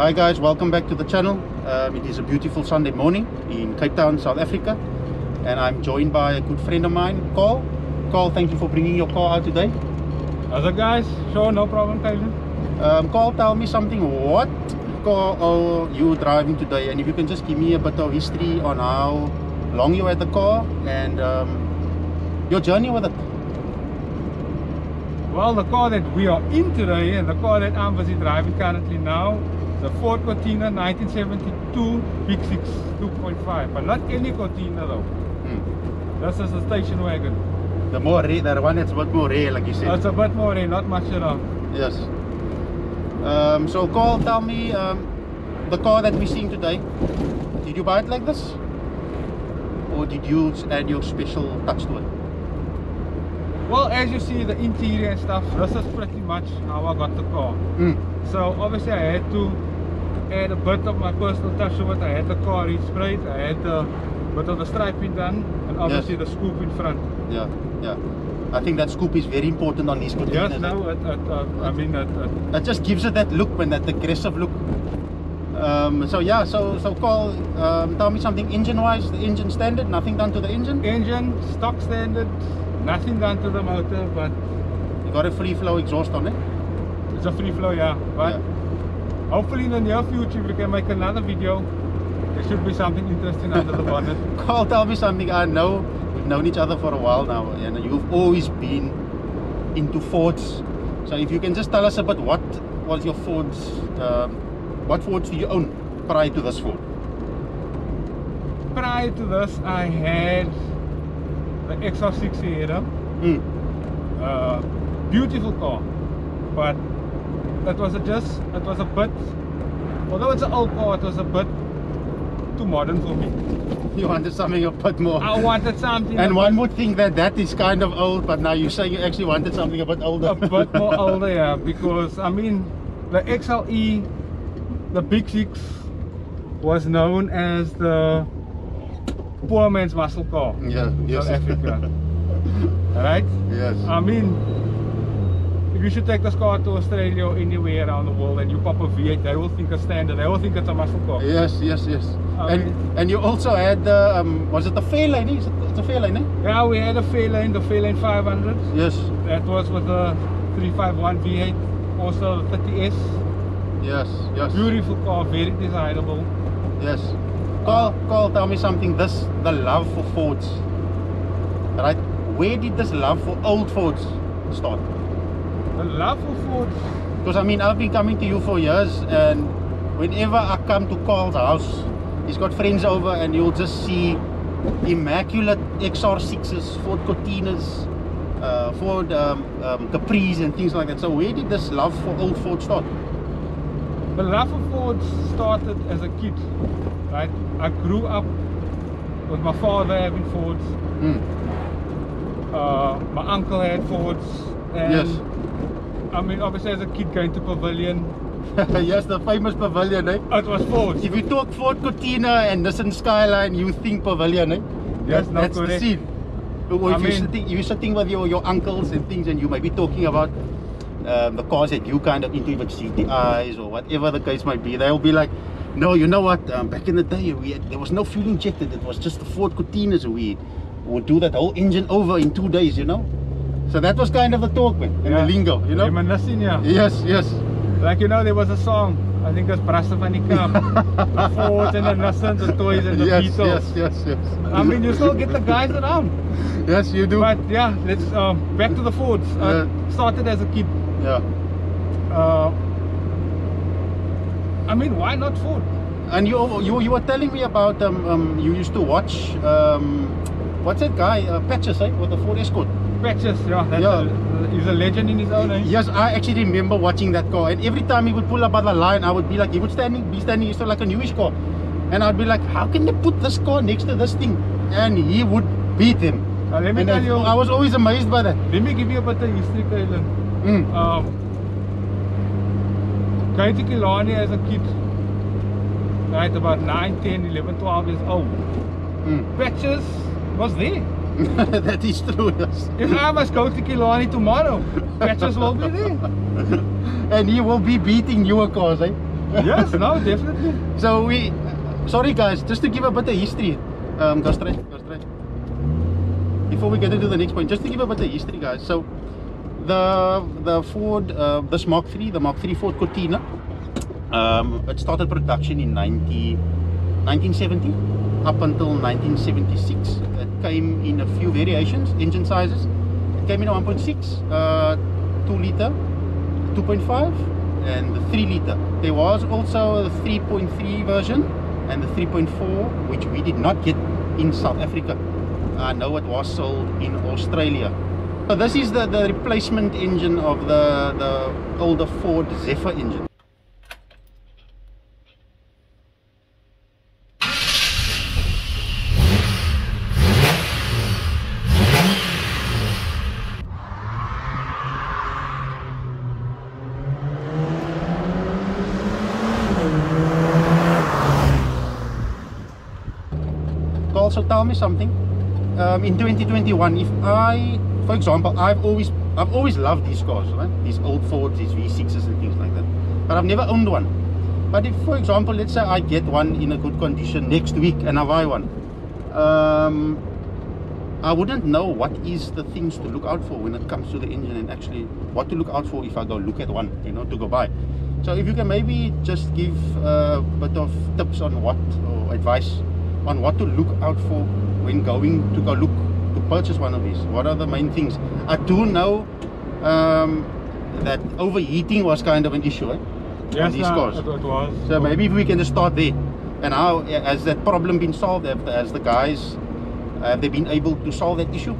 Hi guys, welcome back to the channel. It is a beautiful Sunday morning in Cape Town, South Africa, and I'm joined by a good friend of mine, Carl. Carl, thank you for bringing your car out today. How's it, guys? Sure, no problem, Kevin. Carl, tell me something. What car are you driving today? And if you can just give me a bit of history on how long you had the car and your journey with it. Well, the car that we are in today and the car that I'm busy driving currently now, the Ford Cortina 1972 V6 2.5, but not any Cortina though. This is a station wagon. The more rare, the one that's a bit more rare, like you said. It's a bit more rare, not much at all. Yes. So Carl, tell me, the car that we're seeing today, did you buy it like this? Or did you add your special touch to it? Well, as you see, the interior and stuff, this is pretty much how I got the car. So obviously I had to add a bit of my personal touch to it. I had the car resprayed, I had a bit of the striping done, and obviously the scoop in front. Yeah, yeah. I think that scoop is very important on these Cortinas. Yes, no, it just gives it that look, and that aggressive look. So yeah, so Carl, tell me something engine-wise. The engine standard, nothing done to the engine? Engine, stock standard, nothing done to the motor, but you got a free flow exhaust on it? It's a free flow, yeah. But hopefully in the near future we can make another video. There should be something interesting under the bonnet. Carl, tell me something. I know we've known each other for a while now, and you've always been into Fords. So if you can just tell us a bit, what was your Fords? What Fords do you own prior to this Ford? Prior to this, I had the XR6 Sierra. Beautiful car, but it was a bit, although it's an old car, it was a bit too modern for me. You wanted something a bit more. I wanted something. And one would think that that is kind of old, but now you're saying you actually wanted something a bit older. A bit more older, yeah, because I mean, the XLE, the Big Six, was known as the poor man's muscle car in South Africa. Right? Yes. I mean, if you should take this car to Australia or anywhere around the world and you pop a V8, they will think it's standard, they will think it's a muscle car. Yes, yes, yes. And you also had the, was it the Fairlane? It's a Fairlane, eh? Yeah, we had a Fairlane, the Fairlane 500. Yes. That was with the 351 V8, also the 30S. Yes, yes. Beautiful car, very desirable. Yes. Carl, tell me something. The love for Fords, right? Where did this love for old Fords start? The love for Fords? Because I mean, I've been coming to you for years, and whenever I come to Carl's house, he's got friends over, and you'll just see immaculate XR6s, Ford Cortinas, Ford Capris and things like that. So where did this love for old Ford start? The love for Ford started as a kid, right? I grew up with my father having Fords. My uncle had Fords. And Yes. I mean, obviously as a kid going to Pavilion, Yes, the famous Pavilion, eh? it was Fords. If you talk Ford Cortina and Nissan Skyline, you think Pavilion, eh? Yes, no, that's the correct. scene. Or I if mean, you're sitting with your uncles and things, and you might be talking about the cars that you kind of into, even GTIs or whatever the case might be, they'll be like, no, you know what, back in the day there was no fuel injected, it was just the Ford Cortinas. We would do that whole engine over in 2 days, you know. So that was kind of the talk, man, and the lingo, you know. Reminiscing, yeah. Yes, yes. Like, you know, there was a song, I think it was Brasse van die Kamp. The Fords and the Nissans, the toys and the Yes, Beatles. yes. I mean, you still get the guys around. Yes, you do. But yeah, let's back to the Fords. Started as a kid. Yeah. I mean, why not Ford? And you were telling me about you used to watch what's that guy, Patches, eh, with the Ford Escort. Patches, yeah, he's a legend in his own, eh? Yes, I actually remember watching that car, and every time he would pull up by the line, I would be like, he would be standing used to like a newish car, and I'd be like, how can they put this car next to this thing? And he would beat him. Let me tell you, I was always amazed by that. Let me give you a bit of history, Kaelan. Going to Killarney as a kid, right, about 9, 10, 11, 12 years old. Patches was there. That is true, yes. If I must go to Killarney tomorrow, Patches will be there. And he will be beating newer cars, eh? Yes, no, definitely. So sorry guys, just to give a bit of history, go straight. Before we get into the next point, just to give a bit of history, guys. So the Ford, this Mark 3, the Mark 3 Ford Cortina, it started production in 1970 up until 1976. It came in a few variations, engine sizes. It came in a 1.6, 2 liter, 2.5, and the 3 liter. There was also a 3.3 version and the 3.4, which we did not get in South Africa. I know it was sold in Australia. So this is the replacement engine of the older Ford Zephyr engine. Also tell me something, in 2021, if for example, I've always loved these cars, right? These old Fords, these V6s and things like that, but I've never owned one. But if, for example, let's say I get one in a good condition next week and I buy one, I wouldn't know what is the things to look out for when it comes to the engine, and actually what to look out for if I go look at one, you know, to go buy. So if you can maybe just give a bit of tips on what, or advice on what to look out for when going to to purchase one of these. What are the main things? I do know that overheating was kind of an issue, eh? Yes, on these cars. It was. So maybe if we can just start there. And how has that problem been solved? Has the guys, have they been able to solve that issue?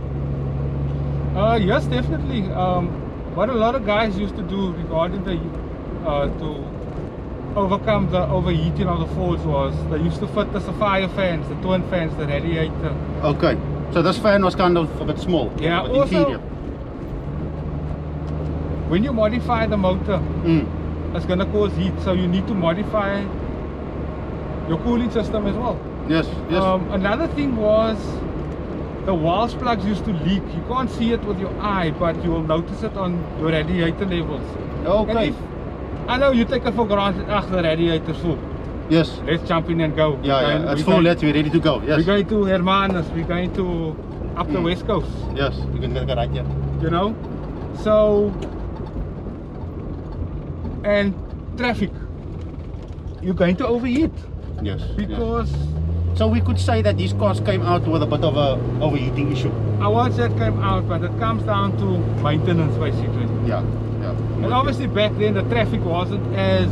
Yes, definitely. What a lot of guys used to do regarding the to overcome the overheating of the Fords was they used to fit the Sapphire fans, the twin fans, the radiator. Okay, so this fan was kind of a bit small. Yeah, but also inferior. When you modify the motor, it's going to cause heat, so you need to modify your cooling system as well. Yes, yes. Another thing was the valve plugs used to leak. You can't see it with your eye, but you will notice it on your radiator levels. Okay. I know you take it for granted, the radiator's full. Yes. Let's jump in and go. Yeah, it's full, we're ready to go. Yes. We're going to Hermanus, we're going to up the west coast. Yes, you can get right here. You know? So, and traffic, you're going to overheat. Yes. Because so we could say that these cars came out with a bit of a overheating issue. I won't say it came out, but it comes down to maintenance basically. Yeah. And obviously back then the traffic wasn't as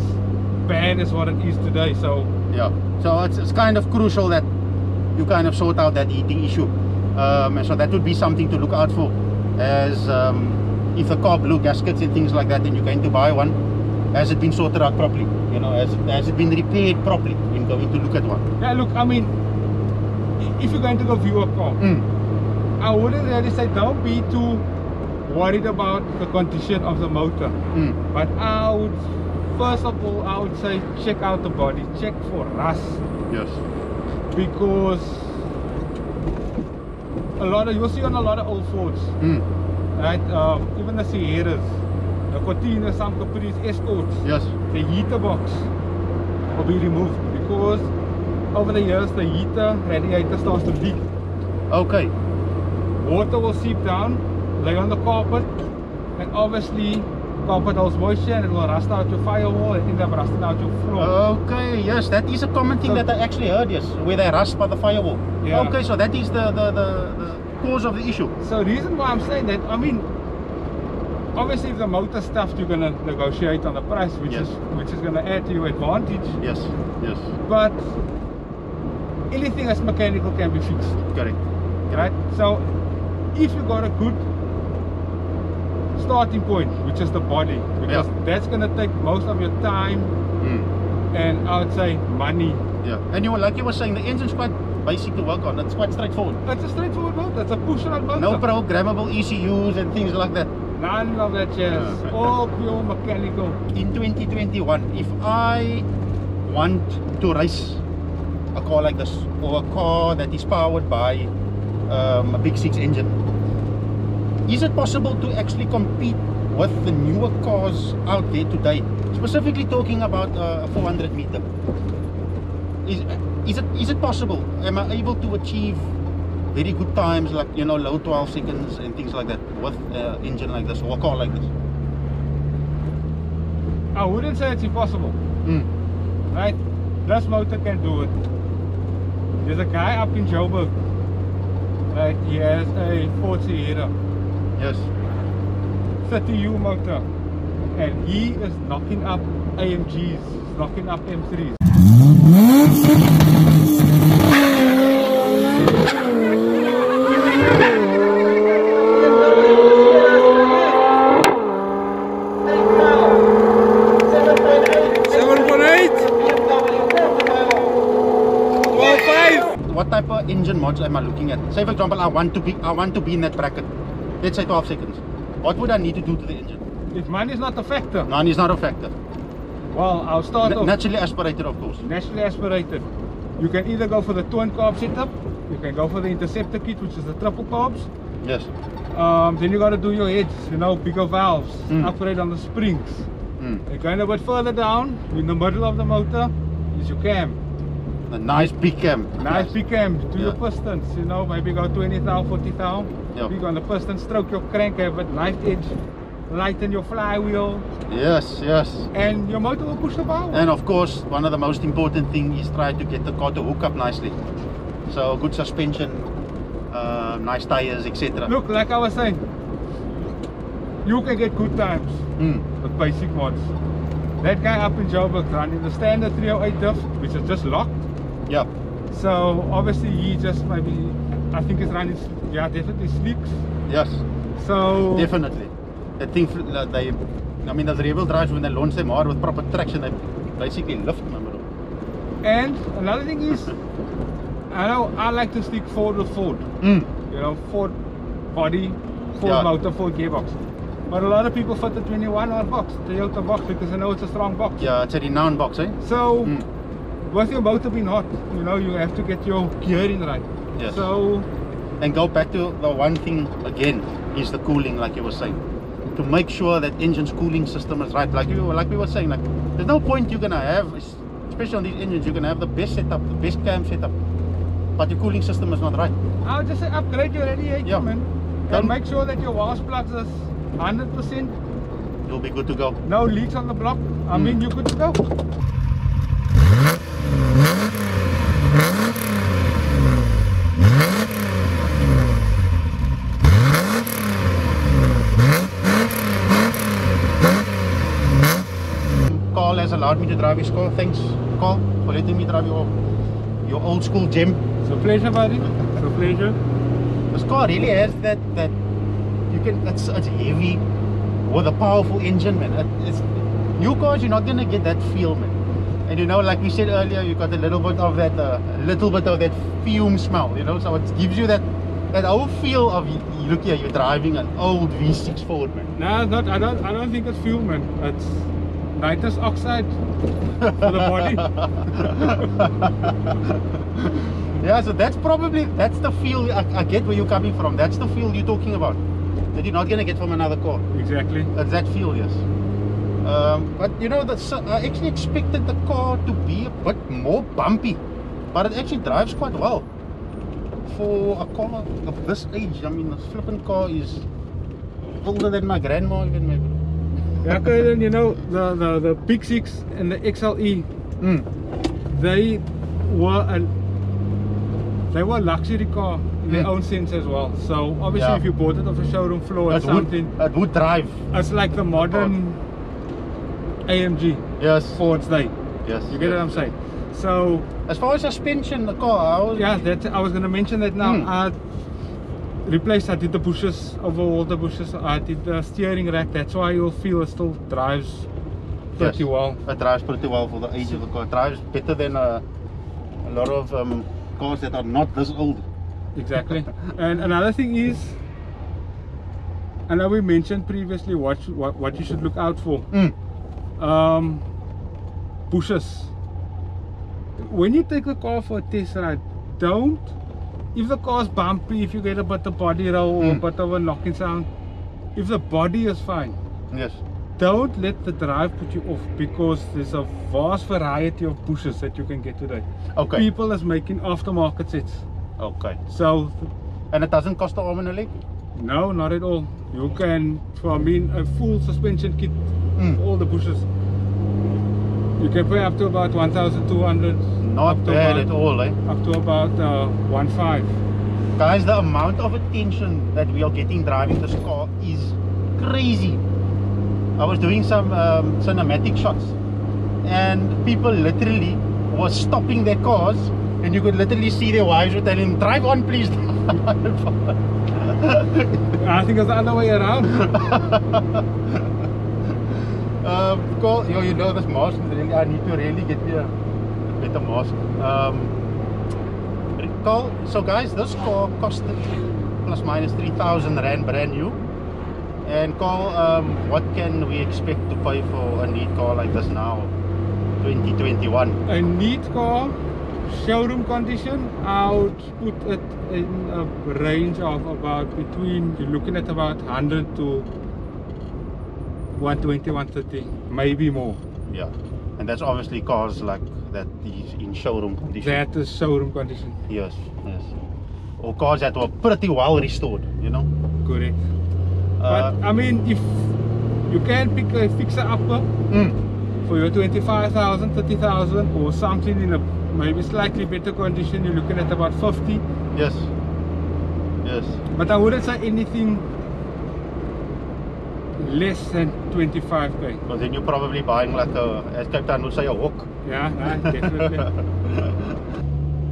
bad as what it is today, so yeah. So it's kind of crucial that you kind of sort out that heating issue. And so that would be something to look out for, as if the car blew gaskets and things like that, and you're going to buy one, has it been sorted out properly? You know, has it been repaired properly when going to look at one? yeah, look, I mean, if you're going to go view a car, I wouldn't really say don't be too worried about the condition of the motor. But I would, first of all, I would say check out the body, check for rust. Yes. Because you'll see on a lot of old Fords, right? Even the Sierras, the Cortina, some Capris, Escorts, Yes. the heater box will be removed because over the years the heater radiator starts to leak. Okay. Water will seep down, lay on the carpet, and obviously carpet holds moisture and it will rust out your firewall and end up rusting out your floor. Okay, yes, that is a common thing that I actually heard, yes, where they rust by the firewall. Yeah. Okay, so that is the cause of the issue. So the reason why I'm saying that, I mean, obviously if the motor stuff, you're gonna negotiate on the price, which is gonna add to your advantage. Yes, yes. But anything that's mechanical can be fixed. Correct. Right? So if you got a good starting point, which is the body, because that's gonna take most of your time and I would say money. Yeah. And like you were saying, the engine's quite basic to work on. It's quite straightforward. It's a straightforward motor. It's a push-rod motor. No programmable ECUs and things like that. None of that jazz. All pure mechanical. In 2021, if I want to race a car like this, or a car that is powered by a big 6 engine, is it possible to actually compete with the newer cars out there today? Specifically talking about a 400 meter. Is it possible? Am I able to achieve very good times, like, you know, low 12 seconds and things like that with an engine like this or a car like this? I wouldn't say it's impossible. Right? This motor can do it. There's a guy up in Joburg. Right? He has a Ford Sierra. Yes. 30U motor. And he is knocking up AMGs, he's knocking up M3s. What type of engine mods am I looking at? Say for example, I want to be in that bracket. Let's say 12 seconds. What would I need to do to the engine? If money is not a factor. Money is not a factor. Well, I'll start off. Naturally aspirated, of course. Naturally aspirated. You can either go for the twin carb setup. You can go for the interceptor kit, which is the triple carbs. Yes. Then you got to do your heads, you know, bigger valves, upgrade on the springs. And going a bit further down, in the middle of the motor, is your cam. A nice big cam. Nice big cam. Do your pistons, you know, maybe go 20 thou, 40 thou. Big on the piston, stroke your crank, have a knife edge, lighten your flywheel. Yes, yes. And your motor will push the power. And of course, one of the most important things is try to get the car to hook up nicely. So good suspension, nice tires, etc. Look, like I was saying, you can get good times with basic mods. That guy up in Joburg running the standard 308 diff, which is just locked. Yeah. So obviously he just maybe, I think he's running, definitely slicks. Yes. So definitely. I think I mean, those rear-wheel drives, when they launch them hard with proper traction, they basically lift them. And another thing is, I know I like to stick Ford with Ford. You know, Ford body, Ford motor, Ford gearbox. But a lot of people fit the 21 or box, Toyota box, because they know it's a strong box. Yeah, it's a renowned box, eh? So with your motor being hot, you know, you have to get your gearing right. Yes. So, and go back to the one thing again, is the cooling, like you were saying. To make sure that engine's cooling system is right. Like we were saying, like, there's no point you're gonna have, especially on these engines, you're gonna have the best setup, the best cam setup, but your cooling system is not right. I'll just say upgrade your radiator, man. And make sure that your wash plugs is 100%. You'll be good to go. No leaks on the block. I mean, you're good to go. Carl has allowed me to drive his car. Thanks, Carl, for letting me drive your old school gem. It's a pleasure, buddy. It's a pleasure. This car really has that you can. It's heavy with a powerful engine, man. It's new cars. You're not gonna get that feel, man. And you know, like we said earlier, you got a little bit of that fume smell, you know, so it gives you that whole feel of, you look here, you're driving an old V6 Ford, man. No, it's not. I don't think it's fuel, man. It's nitrous oxide for the body. Yeah, so that's the feel. I get where you're coming from. That's the feel you're talking about, that you're not gonna get from another car. Exactly. It's that feel, yes. But you know, I actually expected the car to be a bit more bumpy, but it actually drives quite well for a car of this age. I mean, the flipping car is older than my grandma even, maybe. Yeah, okay, then you know the Big 6 and the XLE, they were a luxury car in their own sense as well. So obviously, if you bought it off a showroom floor or something, it would drive. It's like the modern AMG. Yes. Ford's day. Yes. You get what I'm saying? So as far as suspension, the car, I was gonna mention that now. I did the bushes, overhauled the bushes. I did the steering rack. That's why you'll feel it still drives pretty well. It drives pretty well for the age of the car. It drives better than a lot of cars that are not this old. Exactly. And another thing is, I know we mentioned previously what you should look out for. Bushes. When you take the car for a test ride, if the car's bumpy, if you get a bit of body roll or a bit of a knocking sound, if the body is fine, yes, don't let the drive put you off, because there's a vast variety of bushes that you can get today. Okay. People is making aftermarket sets. Okay. So, and it doesn't cost an arm and a leg? No, not at all. You can, a full suspension kit, all the bushes. You can pay up to about 1,200. Not bad at all, eh? Up to about 1.5. Guys, the amount of attention that we are getting driving this car is crazy. I was doing some cinematic shots, and people literally were stopping their cars, and you could literally see their wives were telling them, drive on please. I think it's the other way around. Carl, you know this mask, really, I need to really get me a better mask. Carl, so guys, this car costed plus minus 3,000 rand brand new. And Carl, what can we expect to pay for a neat car like this now, 2021? A neat car, showroom condition, I would put it in a range of about you're looking at about 100 to 120, 130, maybe more. Yeah, and that's obviously cars like that is in showroom condition. That is showroom condition. Yes, yes. Or cars that were pretty well restored, you know? Correct. But I mean, if you can pick a fixer-upper for your 25,000, 30,000, or something in a maybe slightly better condition, you're looking at about 50. Yes. Yes. But I wouldn't say anything less than 25k. Because then you're probably buying like as Captain would say, a hawk. Yeah, definitely.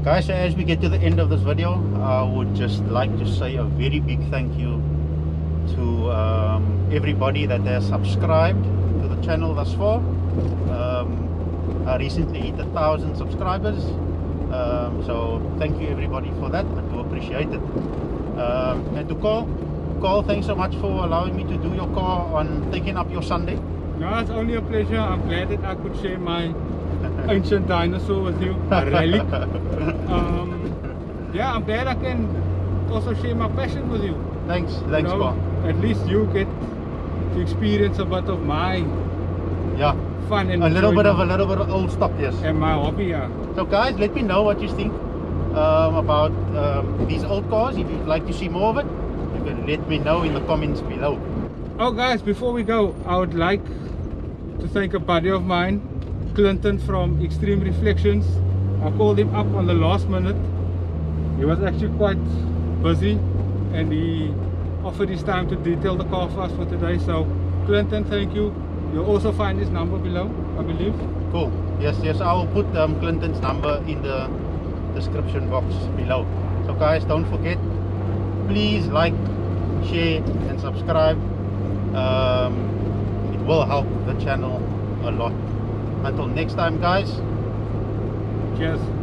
Guys, so as we get to the end of this video, I would just like to say a very big thank you to everybody that has subscribed to the channel thus far. I recently hit 1,000 subscribers, so thank you everybody for that. I do appreciate it. And to Carl, thanks so much for allowing me to do your car on taking up your Sunday. No, it's only a pleasure. I'm glad that I could share my ancient dinosaur with you, a relic. Yeah, I'm glad I can also share my passion with you. Thanks, you know, Carl. At least you get to experience a bit of my fun and a little bit of old stuff, yes. And my hobby, yeah. So guys, let me know what you think about these old cars. If you'd like to see more of it, you can let me know in the comments below. Oh guys, before we go, I would like to thank a buddy of mine, Clinton from Xtreme Reflections. I called him up on the last minute. He was actually quite busy and he offered his time to detail the car for us for today. So Clinton, thank you. You'll also find his number below, I believe. Cool. Yes, I'll put Clinton's number in the description box below. So guys, don't forget, please like, share and subscribe. It will help the channel a lot. Until next time guys, Cheers.